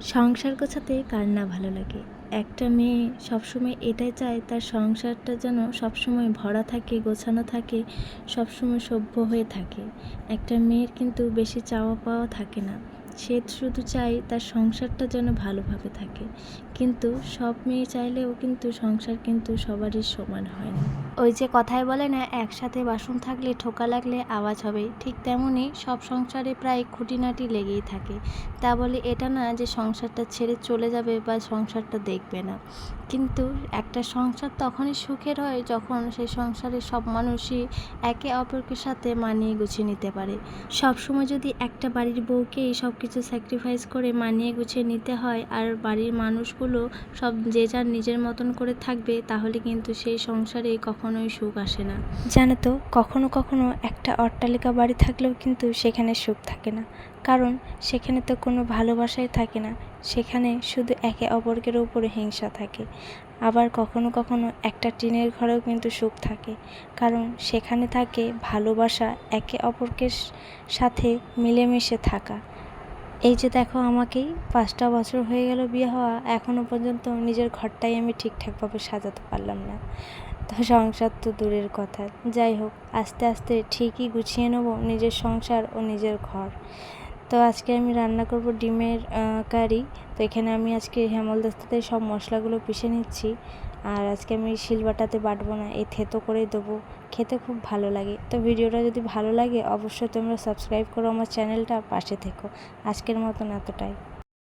সংসার গোছাতে কার না ভালো লাগে। একটা মেয়ে সবসময় এটাই চায় তার সংসারটা যেন সবসময় ভরা থাকে, গোছানো থাকে, সবসময় সভ্য হয়ে থাকে। একটা মেয়ের কিন্তু বেশি চাওয়া পাওয়া থাকে না, সে শুধু চায় তার সংসারটা যেন ভালোভাবে থাকে। কিন্তু সব মেয়ে চাইলেও কিন্তু সংসার কিন্তু সবারই সমান হয় না। ওই যে কথায় বলে না, একসাথে বাসন থাকলে ঠোকা লাগলে আওয়াজ হবে, ঠিক তেমনই সব সংসারে প্রায় খুঁটিনাটি লেগেই থাকে। তা বলে এটা না যে সংসারটা ছেড়ে চলে যাবে বা সংসারটা দেখবে না। কিন্তু একটা সংসার তখনই সুখের হয় যখন সেই সংসারে সব মানুষই একে অপরের সাথে মানিয়ে গুছিয়ে নিতে পারে। সবসময় যদি একটা বাড়ির বউকেই সব কিছু স্যাক্রিফাইস করে মানিয়ে গুছিয়ে নিতে হয় আর বাড়ির মানুষগুলো সব যে যার নিজের মতন করে থাকবে, তাহলে কিন্তু সেই সংসারে কখনোই সুখ আসে না। জানো তো, কখনো কখনো একটা অট্টালিকা বাড়ি থাকলেও কিন্তু সেখানে সুখ থাকে না, কারণ সেখানে তো কোনো ভালোবাসাই থাকে না, সেখানে শুধু একে অপরের উপরে হিংসা থাকে। আবার কখনো কখনো একটা টিনের ঘরেও কিন্তু সুখ থাকে, কারণ সেখানে থাকে ভালোবাসা, একে অপরকে সাথে মিলেমিশে থাকা। এই যে দেখো, আমাকেই 5টা বছর হয়ে গেল বিয়ে হওয়া, এখনও পর্যন্ত নিজের ঘরটাই আমি ঠিকঠাকভাবে সাজাতে পারলাম না। তো সংসার তো দূরের কথা, যাই হোক, আস্তে আস্তে ঠিকই গুছিয়ে নেব নিজের সংসার ও নিজের ঘর। তো আজকে আমি রান্না করব ডিমের কারি। তো এখানে আমি আজকে হেমলদস্তাতে সব মশলাগুলো পিষে নিচ্ছি, আর আজকে আমি শিলবাটাতে বাটবো না, এই থেতো করেই দেবো। খেতে খুব ভালো লাগে। তো ভিডিওটা যদি ভালো লাগে অবশ্যই তোমরা সাবস্ক্রাইব করো আমার চ্যানেলটা, পাশে থেকো। আজকের মতন এতটাই।